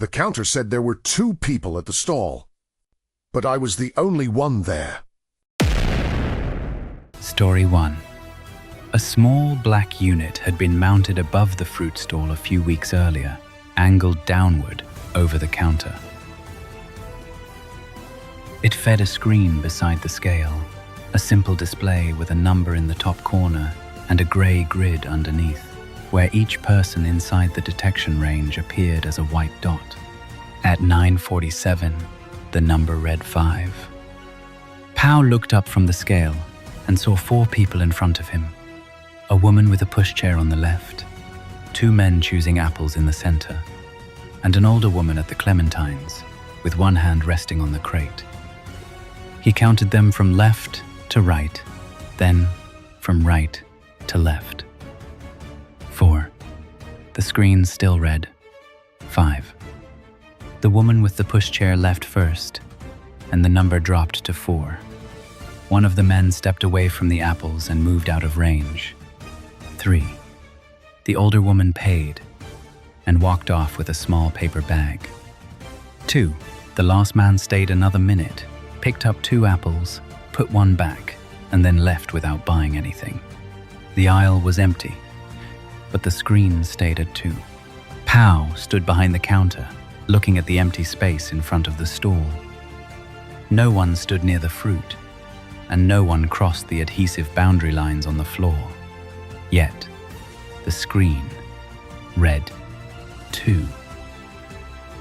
The counter said there were 2 people at the stall, but I was the only one there. Story 1. A small black unit had been mounted above the fruit stall a few weeks earlier, angled downward over the counter. It fed a screen beside the scale, a simple display with a number in the top corner and a grey grid underneath, where each person inside the detection range appeared as a white dot. At 9:47, the number read 5. Pao looked up from the scale and saw 4 people in front of him. A woman with a pushchair on the left, 2 men choosing apples in the center, and an older woman at the clementines, with one hand resting on the crate. He counted them from left to right, then from right to left. 4. The screen still read 5. The woman with the pushchair left first, and the number dropped to 4. One of the men stepped away from the apples and moved out of range. 3. The older woman paid and walked off with a small paper bag. 2. The last man stayed another minute, picked up 2 apples, put one back, and then left without buying anything. The aisle was empty, but the screen stayed at 2. Pao stood behind the counter, looking at the empty space in front of the stall. No one stood near the fruit, and no one crossed the adhesive boundary lines on the floor. Yet, the screen read 2.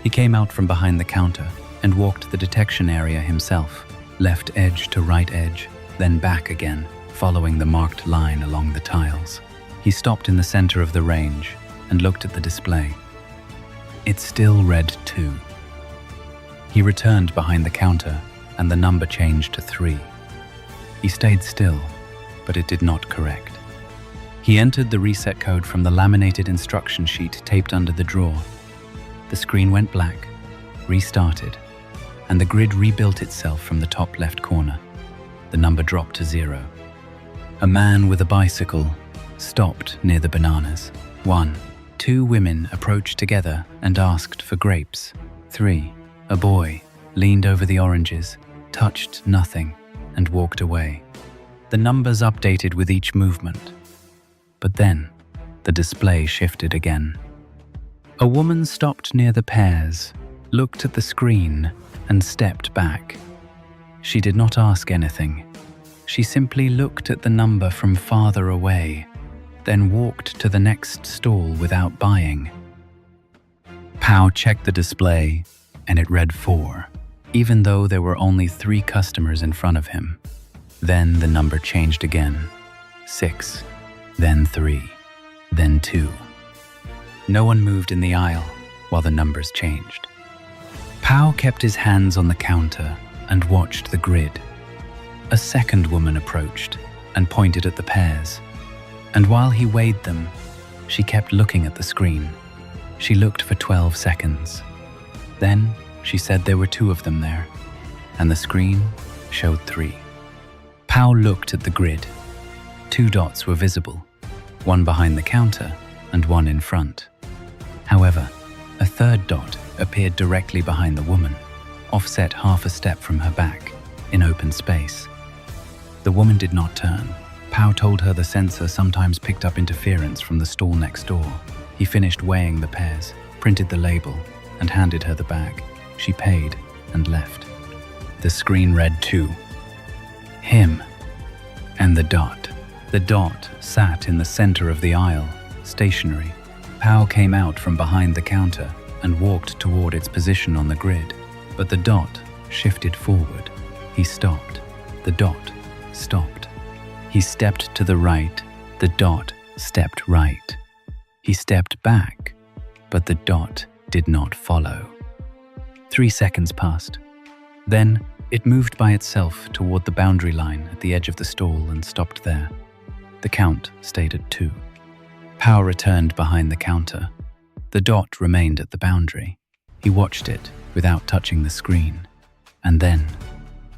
He came out from behind the counter and walked the detection area himself, left edge to right edge, then back again, following the marked line along the tiles. He stopped in the center of the range and looked at the display. It still read 2. He returned behind the counter and the number changed to 3. He stayed still, but it did not correct. He entered the reset code from the laminated instruction sheet taped under the drawer. The screen went black, restarted, and the grid rebuilt itself from the top left corner. The number dropped to 0. A man with a bicycle stopped near the bananas. 1. 2 women approached together and asked for grapes. 3. A boy leaned over the oranges, touched nothing, and walked away. The numbers updated with each movement. But then, the display shifted again. A woman stopped near the pears, looked at the screen, and stepped back. She did not ask anything. She simply looked at the number from farther away, then walked to the next stall without buying. Pao checked the display, and it read 4, even though there were only 3 customers in front of him. Then the number changed again. 6, then 3, then 2. No one moved in the aisle while the numbers changed. Pao kept his hands on the counter and watched the grid. A second woman approached and pointed at the pears. And while he weighed them, she kept looking at the screen. She looked for 12 seconds. Then she said there were 2 of them there, and the screen showed 3. Pao looked at the grid. 2 dots were visible, one behind the counter and one in front. However, a 3rd dot appeared directly behind the woman, offset half a step from her back, in open space. The woman did not turn. Pao told her the sensor sometimes picked up interference from the stall next door. He finished weighing the pears, printed the label, and handed her the bag. She paid and left. The screen read 2. Him. And the dot. The dot sat in the center of the aisle, stationary. Pao came out from behind the counter and walked toward its position on the grid, but the dot shifted forward. He stopped. The dot stopped. He stepped to the right. The dot stepped right. He stepped back, but the dot did not follow. 3 seconds passed. Then it moved by itself toward the boundary line at the edge of the stall and stopped there. The count stayed at 2. Pao returned behind the counter. The dot remained at the boundary. He watched it without touching the screen. And then,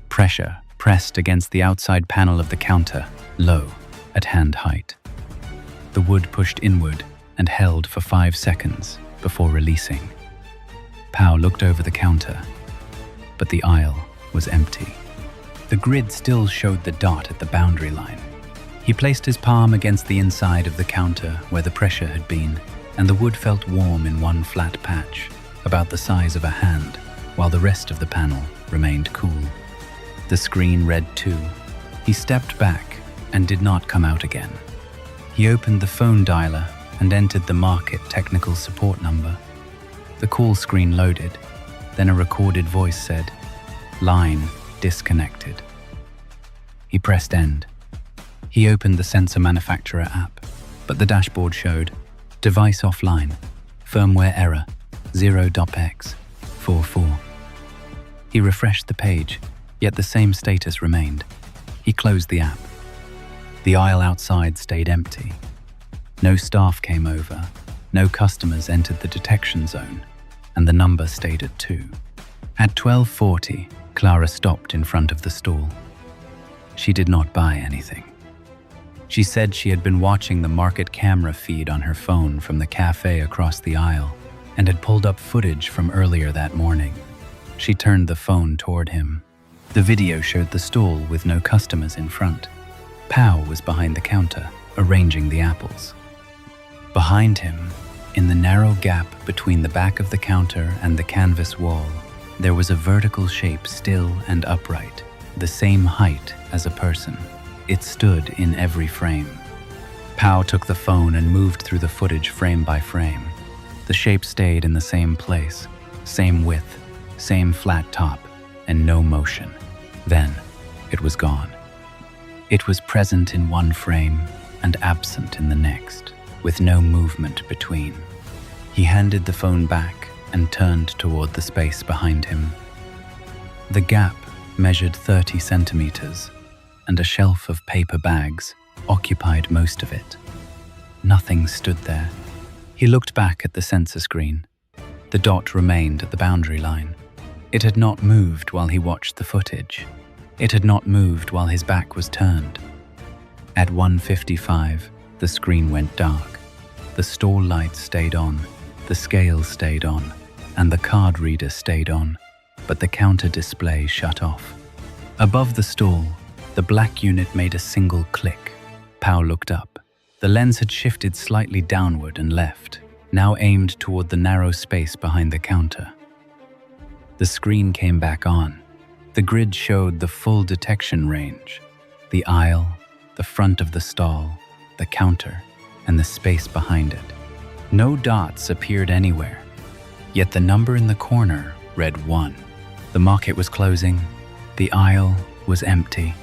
pressure pressed against the outside panel of the counter, low, at hand height. The wood pushed inward and held for 5 seconds before releasing. Pao looked over the counter, but the aisle was empty. The grid still showed the dot at the boundary line. He placed his palm against the inside of the counter where the pressure had been, and the wood felt warm in one flat patch, about the size of a hand, while the rest of the panel remained cool. The screen read 2. He stepped back and did not come out again. He opened the phone dialer and entered the market technical support number. The call screen loaded, then a recorded voice said, "Line disconnected." He pressed end. He opened the sensor manufacturer app, but the dashboard showed, "Device offline, firmware error, 0.x44. He refreshed the page, yet the same status remained. He closed the app. The aisle outside stayed empty. No staff came over, no customers entered the detection zone, and the number stayed at 2. At 12:40, Clara stopped in front of the stall. She did not buy anything. She said she had been watching the market camera feed on her phone from the cafe across the aisle and had pulled up footage from earlier that morning. She turned the phone toward him. The video showed the stall with no customers in front. Pao was behind the counter, arranging the apples. Behind him, in the narrow gap between the back of the counter and the canvas wall, there was a vertical shape still and upright, the same height as a person. It stood in every frame. Pao took the phone and moved through the footage frame by frame. The shape stayed in the same place, same width, same flat top, and no motion. Then, it was gone. It was present in one frame and absent in the next, with no movement between. He handed the phone back and turned toward the space behind him. The gap measured 30 centimeters, and a shelf of paper bags occupied most of it. Nothing stood there. He looked back at the sensor screen. The dot remained at the boundary line. It had not moved while he watched the footage. It had not moved while his back was turned. At 1:55, the screen went dark. The store lights stayed on, the scale stayed on, and the card reader stayed on, but the counter display shut off. Above the stall, the black unit made a single click. Pao looked up. The lens had shifted slightly downward and left, now aimed toward the narrow space behind the counter. The screen came back on. The grid showed the full detection range: the aisle, the front of the stall, the counter, and the space behind it. No dots appeared anywhere, yet the number in the corner read 1. The market was closing. The aisle was empty.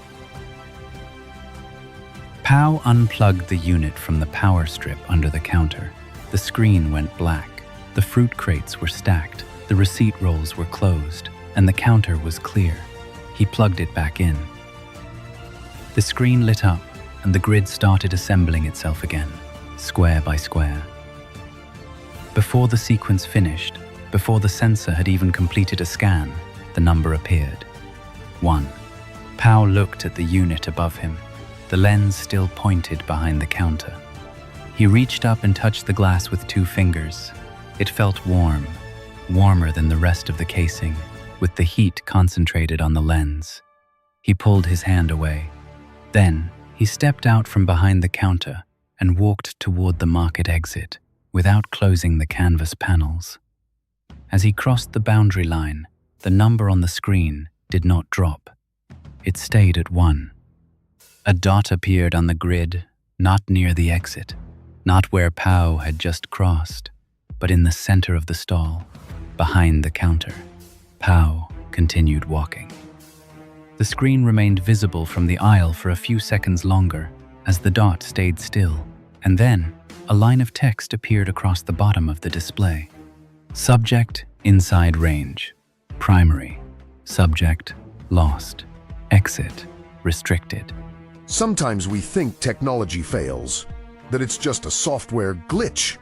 Pao unplugged the unit from the power strip under the counter. The screen went black. The fruit crates were stacked. The receipt rolls were closed, and the counter was clear. He plugged it back in. The screen lit up, and the grid started assembling itself again, square by square. Before the sequence finished, before the sensor had even completed a scan, the number appeared. 1. Pao looked at the unit above him, the lens still pointed behind the counter. He reached up and touched the glass with 2 fingers. It felt warm, warmer than the rest of the casing, with the heat concentrated on the lens. He pulled his hand away. Then, he stepped out from behind the counter and walked toward the market exit, without closing the canvas panels. As he crossed the boundary line, the number on the screen did not drop. It stayed at 1. A dot appeared on the grid, not near the exit, not where Pao had just crossed, but in the center of the stall, behind the counter. Pao continued walking. The screen remained visible from the aisle for a few seconds longer as the dot stayed still, and then a line of text appeared across the bottom of the display. Subject, inside range. Primary. Subject, lost. Exit, restricted. Sometimes we think technology fails, that it's just a software glitch.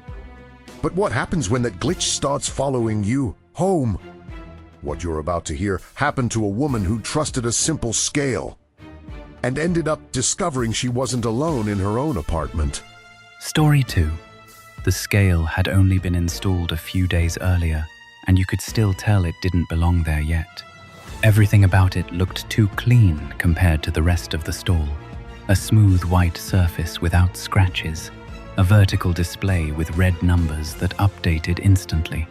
But what happens when that glitch starts following you home? What you're about to hear happened to a woman who trusted a simple scale and ended up discovering she wasn't alone in her own apartment. Story 2. The scale had only been installed a few days earlier, and you could still tell it didn't belong there yet. Everything about it looked too clean compared to the rest of the stall. A smooth white surface without scratches, a vertical display with red numbers that updated instantly,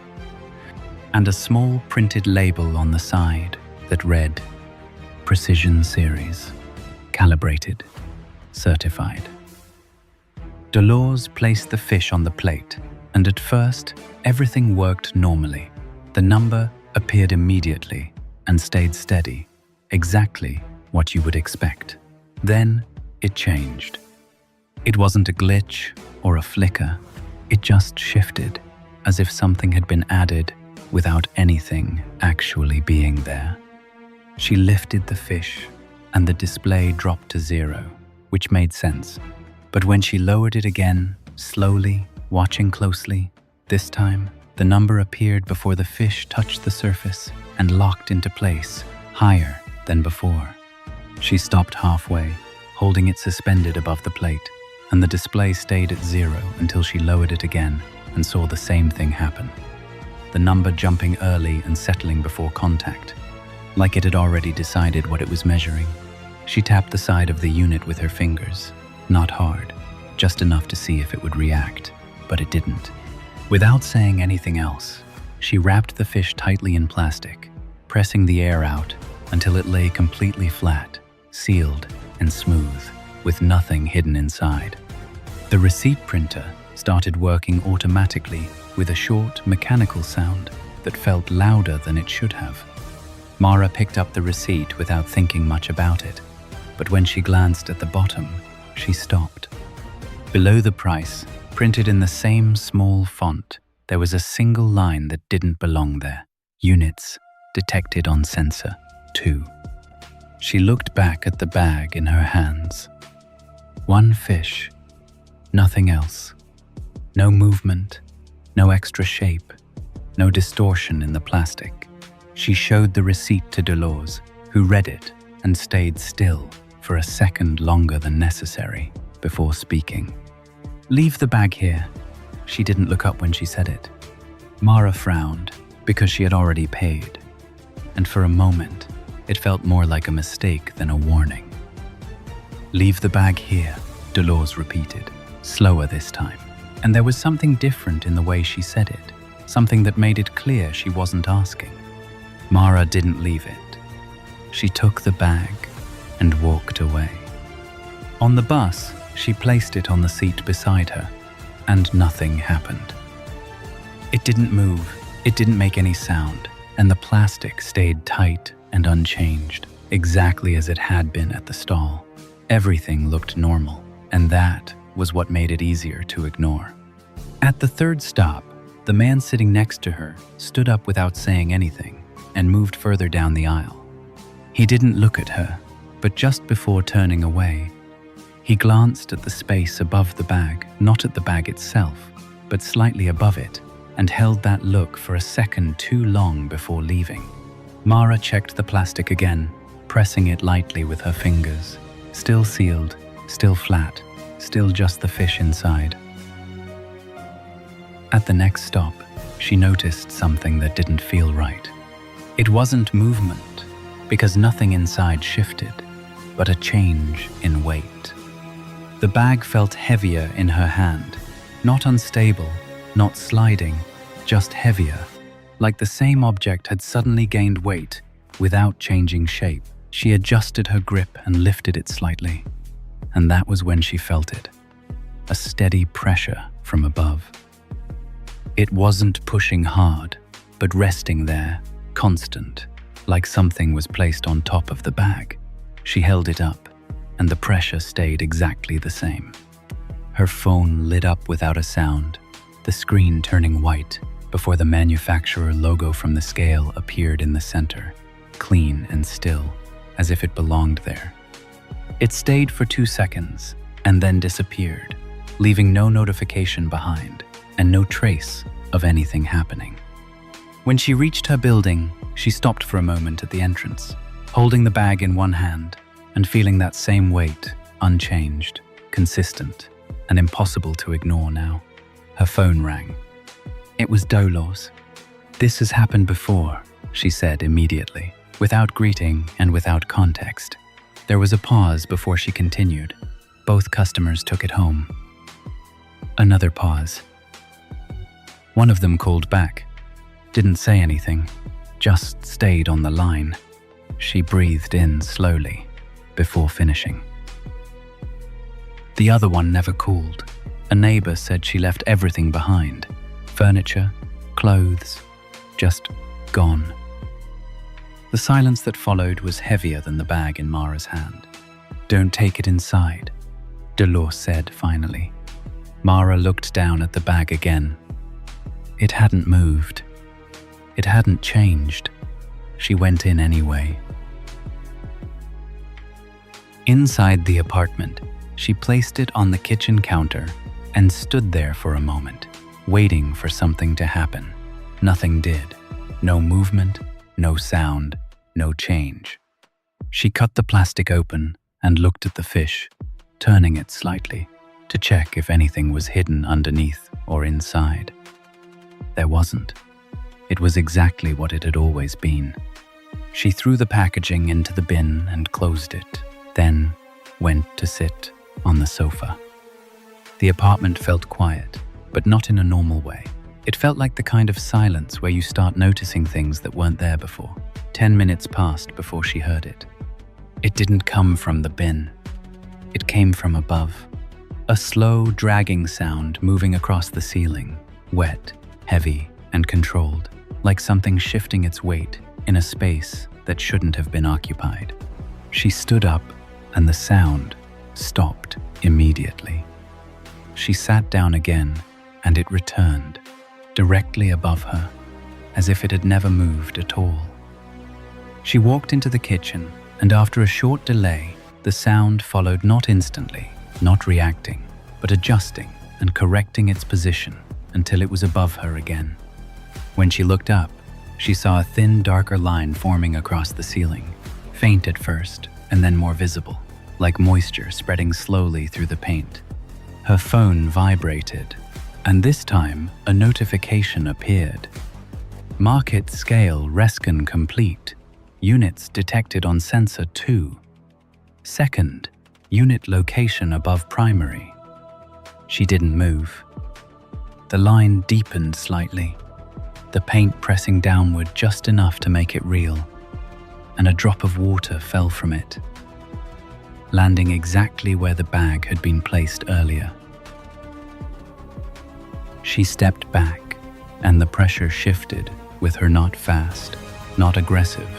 and a small printed label on the side that read, Precision Series, Calibrated, Certified. Dolores placed the fish on the plate, and at first, everything worked normally. The number appeared immediately and stayed steady, exactly what you would expect. Then, it changed. It wasn't a glitch or a flicker. It just shifted, as if something had been added without anything actually being there. She lifted the fish, and the display dropped to 0, which made sense. But when she lowered it again, slowly, watching closely, this time, the number appeared before the fish touched the surface and locked into place, higher than before. She stopped halfway, holding it suspended above the plate, and the display stayed at 0 until she lowered it again and saw the same thing happen. The number jumping early and settling before contact, like it had already decided what it was measuring. She tapped the side of the unit with her fingers, not hard, just enough to see if it would react, but it didn't. Without saying anything else, she wrapped the fish tightly in plastic, pressing the air out until it lay completely flat, sealed and smooth, with nothing hidden inside. The receipt printer started working automatically with a short, mechanical sound that felt louder than it should have. Mara picked up the receipt without thinking much about it, but when she glanced at the bottom, she stopped. Below the price, printed in the same small font, there was a single line that didn't belong there. Units detected on sensor 2. She looked back at the bag in her hands. One fish, nothing else. No movement, no extra shape, no distortion in the plastic. She showed the receipt to Dolores, who read it and stayed still for a second longer than necessary before speaking. "Leave the bag here." She didn't look up when she said it. Mara frowned because she had already paid, and for a moment, it felt more like a mistake than a warning. "Leave the bag here," Dolores repeated, slower this time. And there was something different in the way she said it, something that made it clear she wasn't asking. Mara didn't leave it. She took the bag and walked away. On the bus, she placed it on the seat beside her, and nothing happened. It didn't move, it didn't make any sound, and the plastic stayed tight and unchanged, exactly as it had been at the stall. Everything looked normal, and that was what made it easier to ignore. At the third stop, the man sitting next to her stood up without saying anything and moved further down the aisle. He didn't look at her, but just before turning away, he glanced at the space above the bag, not at the bag itself, but slightly above it, and held that look for a second too long before leaving. Mara checked the plastic again, pressing it lightly with her fingers. Still sealed, still flat, still just the fish inside. At the next stop, she noticed something that didn't feel right. It wasn't movement, because nothing inside shifted, but a change in weight. The bag felt heavier in her hand, not unstable, not sliding, just heavier, like the same object had suddenly gained weight without changing shape. She adjusted her grip and lifted it slightly, and that was when she felt it, a steady pressure from above. It wasn't pushing hard, but resting there, constant, like something was placed on top of the bag. She held it up, and the pressure stayed exactly the same. Her phone lit up without a sound, the screen turning white before the manufacturer logo from the scale appeared in the center, clean and still, as if it belonged there. It stayed for 2 seconds and then disappeared, leaving no notification behind and no trace of anything happening. When she reached her building, she stopped for a moment at the entrance, holding the bag in one hand and feeling that same weight, unchanged, consistent, and impossible to ignore now. Her phone rang. It was Dolores. "This has happened before," she said immediately, without greeting and without context. There was a pause before she continued. Both customers took it home. Another pause. One of them called back. Didn't say anything, just stayed on the line. She breathed in slowly before finishing. The other one never called. A neighbor said she left everything behind. Furniture, clothes, just gone. The silence that followed was heavier than the bag in Mara's hand. "Don't take it inside," Dolores said finally. Mara looked down at the bag again. It hadn't moved. It hadn't changed. She went in anyway. Inside the apartment, she placed it on the kitchen counter and stood there for a moment, waiting for something to happen. Nothing did. No movement, no sound, no change. She cut the plastic open and looked at the fish, turning it slightly to check if anything was hidden underneath or inside. There wasn't. It was exactly what it had always been. She threw the packaging into the bin and closed it, then went to sit on the sofa. The apartment felt quiet, but not in a normal way. It felt like the kind of silence where you start noticing things that weren't there before. 10 minutes passed before she heard it. It didn't come from the bin. It came from above. A slow, dragging sound moving across the ceiling, wet, heavy, and controlled, like something shifting its weight in a space that shouldn't have been occupied. She stood up, and the sound stopped immediately. She sat down again, and it returned, directly above her, as if it had never moved at all. She walked into the kitchen, and after a short delay, the sound followed, not instantly, not reacting, but adjusting and correcting its position until it was above her again. When she looked up, she saw a thin, darker line forming across the ceiling, faint at first, and then more visible, like moisture spreading slowly through the paint. Her phone vibrated, and this time a notification appeared. Market scale rescon complete. Units detected on sensor 2. Second, unit location above primary. She didn't move. The line deepened slightly, the paint pressing downward just enough to make it real, and a drop of water fell from it, landing exactly where the bag had been placed earlier. She stepped back, and the pressure shifted with her, not fast, not aggressive,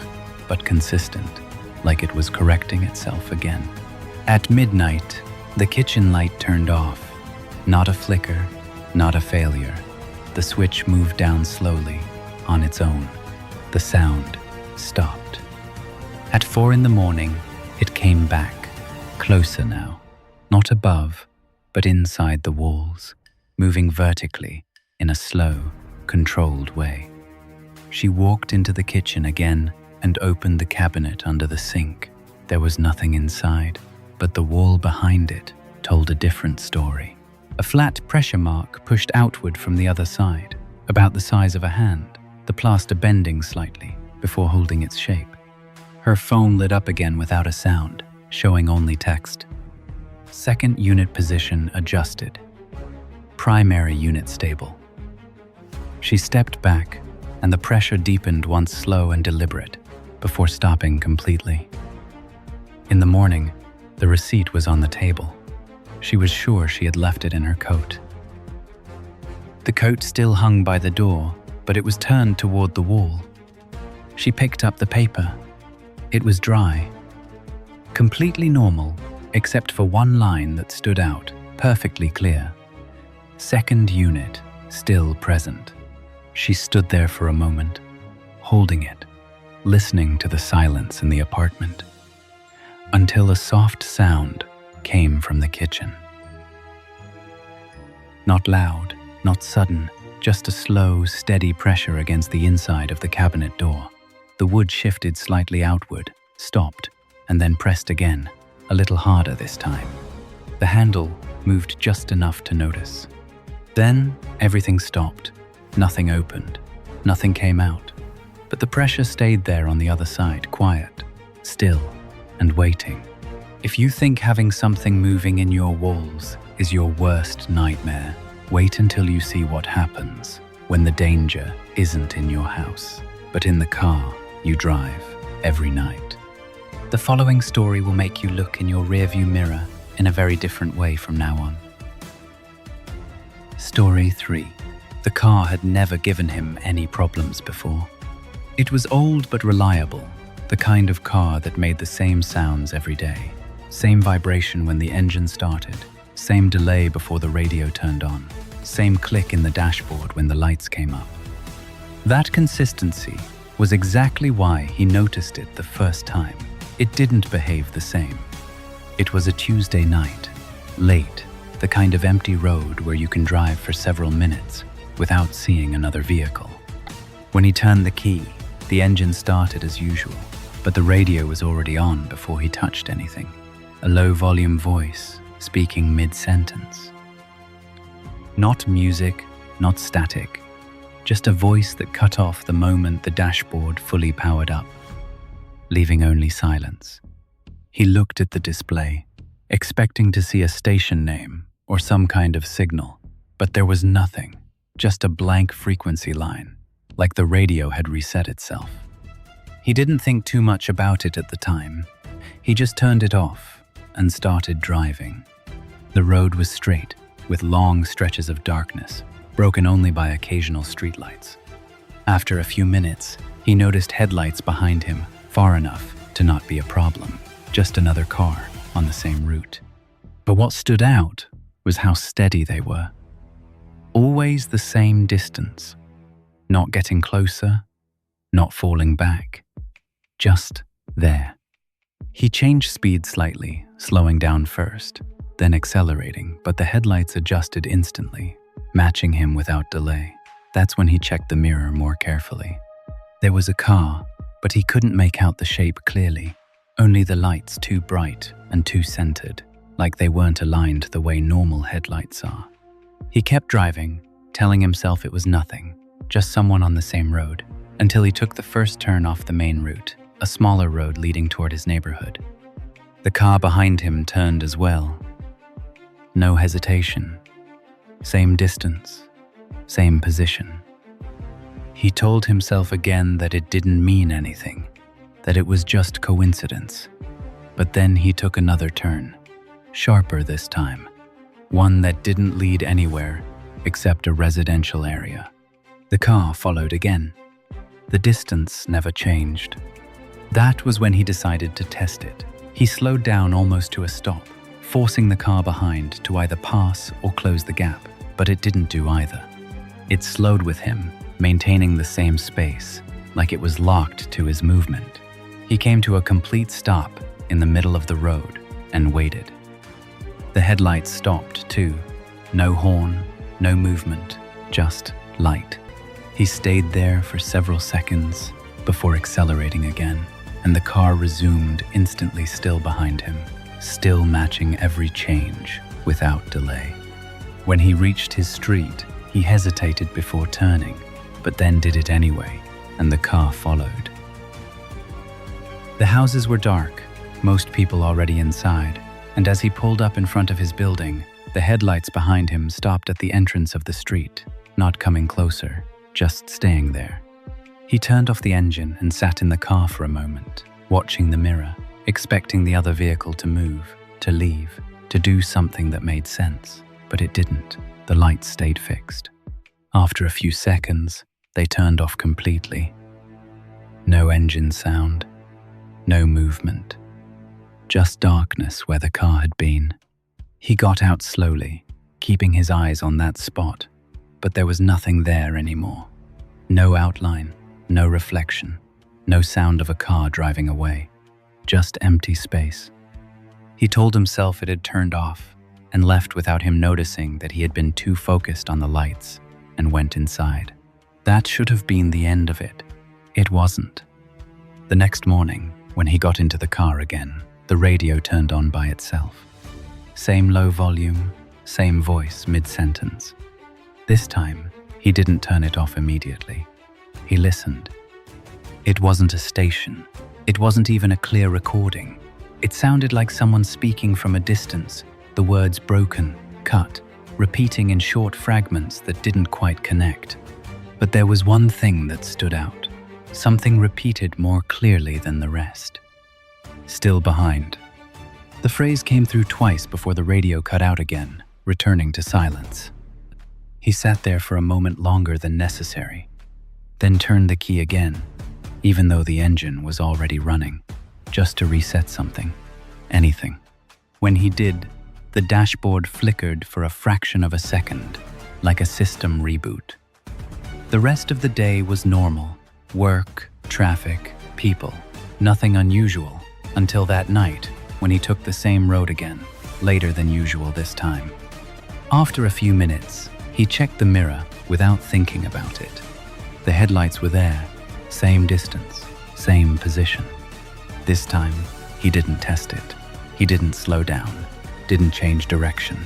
but consistent, like it was correcting itself again. At midnight, the kitchen light turned off. Not a flicker, not a failure. The switch moved down slowly, on its own. The sound stopped. At 4 a.m, it came back, closer now, not above, but inside the walls, moving vertically in a slow, controlled way. She walked into the kitchen again and opened the cabinet under the sink. There was nothing inside, but the wall behind it told a different story. A flat pressure mark pushed outward from the other side, about the size of a hand, the plaster bending slightly before holding its shape. Her phone lit up again without a sound, showing only text. Second unit position adjusted. Primary unit stable. She stepped back, and the pressure deepened once slow and deliberate, before stopping completely. In the morning, the receipt was on the table. She was sure she had left it in her coat. The coat still hung by the door, but it was turned toward the wall. She picked up the paper. It was dry. Completely normal, except for one line that stood out, perfectly clear. Second unit, still present. She stood there for a moment, holding it, listening to the silence in the apartment, until a soft sound came from the kitchen. Not loud, not sudden, just a slow, steady pressure against the inside of the cabinet door. The wood shifted slightly outward, stopped, and then pressed again, a little harder this time. The handle moved just enough to notice. Then everything stopped. Nothing opened. Nothing came out, but the pressure stayed there on the other side, quiet, still, and waiting. If you think having something moving in your walls is your worst nightmare, wait until you see what happens when the danger isn't in your house, but in the car you drive every night. The following story will make you look in your rearview mirror in a very different way from now on. Story 3. The car had never given him any problems before. It was old but reliable, the kind of car that made the same sounds every day. Same vibration when the engine started, same delay before the radio turned on, same click in the dashboard when the lights came up. That consistency was exactly why he noticed it the first time. It didn't behave the same. It was a Tuesday night, late, the kind of empty road where you can drive for several minutes without seeing another vehicle. When he turned the key, the engine started as usual, but the radio was already on before he touched anything. A low-volume voice speaking mid-sentence. Not music, not static, just a voice that cut off the moment the dashboard fully powered up, leaving only silence. He looked at the display, expecting to see a station name or some kind of signal, but there was nothing, just a blank frequency line, like the radio had reset itself. He didn't think too much about it at the time. He just turned it off and started driving. The road was straight, with long stretches of darkness, broken only by occasional streetlights. After a few minutes, he noticed headlights behind him, far enough to not be a problem, just another car on the same route. But what stood out was how steady they were. Always the same distance, not getting closer, not falling back, just there. He changed speed slightly, slowing down first, then accelerating, but the headlights adjusted instantly, matching him without delay. That's when he checked the mirror more carefully. There was a car, but he couldn't make out the shape clearly, only the lights too bright and too centered, like they weren't aligned the way normal headlights are. He kept driving, telling himself it was nothing, just someone on the same road, until he took the first turn off the main route, a smaller road leading toward his neighborhood. The car behind him turned as well. No hesitation. Same distance. Same position. He told himself again that it didn't mean anything, that it was just coincidence. But then he took another turn, sharper this time, one that didn't lead anywhere except a residential area. The car followed again. The distance never changed. That was when he decided to test it. He slowed down almost to a stop, forcing the car behind to either pass or close the gap, but it didn't do either. It slowed with him, maintaining the same space, like it was locked to his movement. He came to a complete stop in the middle of the road and waited. The headlights stopped too. No horn, no movement, just light. He stayed there for several seconds before accelerating again, and the car resumed instantly still behind him, still matching every change without delay. When he reached his street, he hesitated before turning, but then did it anyway, and the car followed. The houses were dark, most people already inside, and as he pulled up in front of his building, the headlights behind him stopped at the entrance of the street, not coming closer, just staying there. He turned off the engine and sat in the car for a moment, watching the mirror, expecting the other vehicle to move, to leave, to do something that made sense. But it didn't. The lights stayed fixed. After a few seconds, they turned off completely. No engine sound, no movement, just darkness where the car had been. He got out slowly, keeping his eyes on that spot, but there was nothing there anymore. No outline, no reflection, no sound of a car driving away, just empty space. He told himself it had turned off and left without him noticing that he had been too focused on the lights and went inside. That should have been the end of it. It wasn't. The next morning, when he got into the car again, the radio turned on by itself. Same low volume, same voice mid-sentence. This time, he didn't turn it off immediately. He listened. It wasn't a station. It wasn't even a clear recording. It sounded like someone speaking from a distance, the words broken, cut, repeating in short fragments that didn't quite connect. But there was one thing that stood out, something repeated more clearly than the rest. Still behind. The phrase came through twice before the radio cut out again, returning to silence. He sat there for a moment longer than necessary, then turned the key again, even though the engine was already running, just to reset something, anything. When he did, the dashboard flickered for a fraction of a second, like a system reboot. The rest of the day was normal. Work, traffic, people. Nothing unusual, until that night, when he took the same road again, later than usual this time. After a few minutes, he checked the mirror without thinking about it. The headlights were there, same distance, same position. This time, he didn't test it. He didn't slow down, didn't change direction.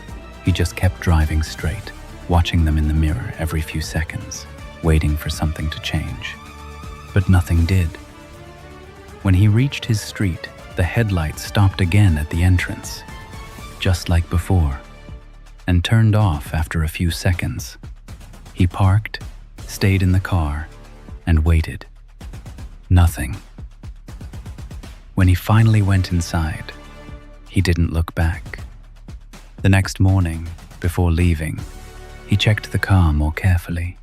He just kept driving straight, watching them in the mirror every few seconds, waiting for something to change. But nothing did. When he reached his street, the headlights stopped again at the entrance, just like before, and turned off after a few seconds. He parked, stayed in the car, and waited. Nothing. When he finally went inside, he didn't look back. The next morning, before leaving, he checked the car more carefully.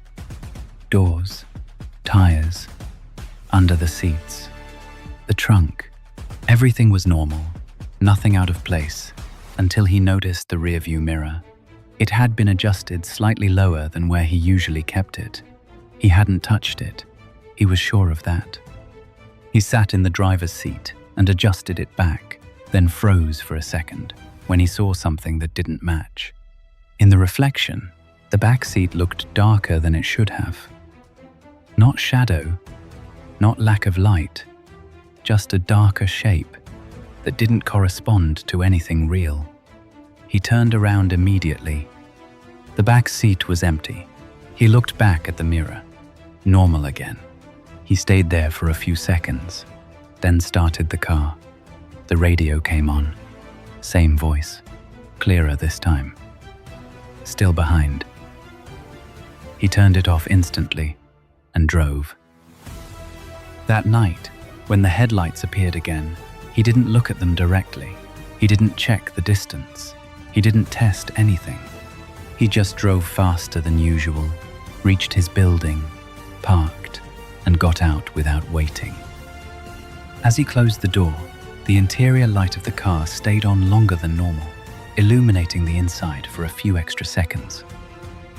Doors, tires, under the seats, the trunk. Everything was normal, nothing out of place, until he noticed the rearview mirror. It had been adjusted slightly lower than where he usually kept it. He hadn't touched it. He was sure of that. He sat in the driver's seat and adjusted it back, then froze for a second when he saw something that didn't match. In the reflection, the back seat looked darker than it should have. Not shadow, not lack of light, just a darker shape that didn't correspond to anything real. He turned around immediately. The back seat was empty. He looked back at the mirror. Normal again. He stayed there for a few seconds, then started the car. The radio came on. Same voice, clearer this time. Still behind. He turned it off instantly and drove. That night, when the headlights appeared again, he didn't look at them directly. He didn't check the distance. He didn't test anything. He just drove faster than usual, reached his building, parked, and got out without waiting. As he closed the door, the interior light of the car stayed on longer than normal, illuminating the inside for a few extra seconds.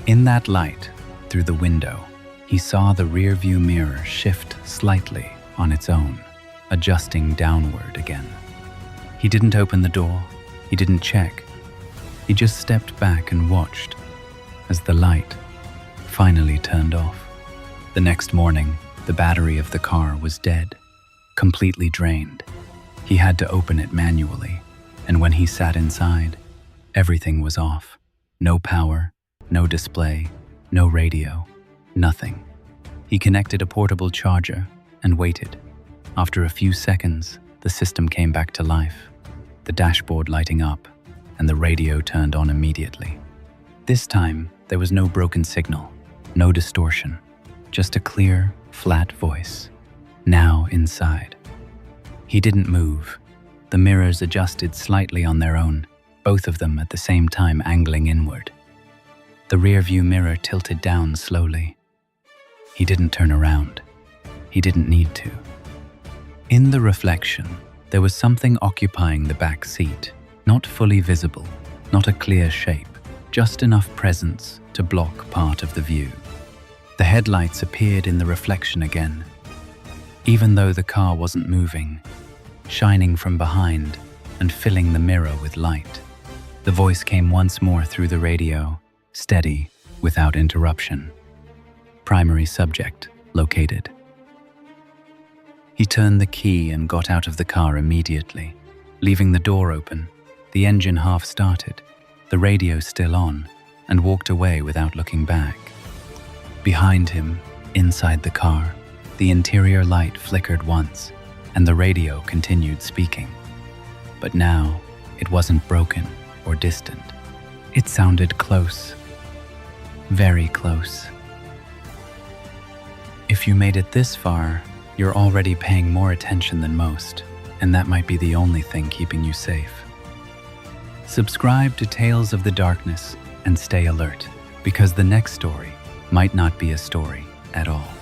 In that light, through the window, he saw the rearview mirror shift slightly on its own, adjusting downward again. He didn't open the door. He didn't check. He just stepped back and watched as the light finally turned off. The next morning, the battery of the car was dead, completely drained. He had to open it manually, and when he sat inside, everything was off. No power, no display, no radio, nothing. He connected a portable charger and waited. After a few seconds, the system came back to life, the dashboard lighting up, and the radio turned on immediately. This time, there was no broken signal, no distortion, just a clear, flat voice. Now inside. He didn't move. The mirrors adjusted slightly on their own, both of them at the same time angling inward. The rearview mirror tilted down slowly. He didn't turn around. He didn't need to. In the reflection, there was something occupying the back seat, not fully visible, not a clear shape, just enough presence to block part of the view. The headlights appeared in the reflection again, even though the car wasn't moving, shining from behind and filling the mirror with light. The voice came once more through the radio, steady, without interruption. Primary subject located. He turned the key and got out of the car immediately, leaving the door open, the engine half started, the radio still on, and walked away without looking back. Behind him, Inside the car, the interior light flickered once, and the radio continued speaking. But now, it wasn't broken or distant. It sounded close. Very close. If you made it this far, you're already paying more attention than most, and that might be the only thing keeping you safe. Subscribe to Tales of the Darkness and stay alert, because the next story might not be a story at all.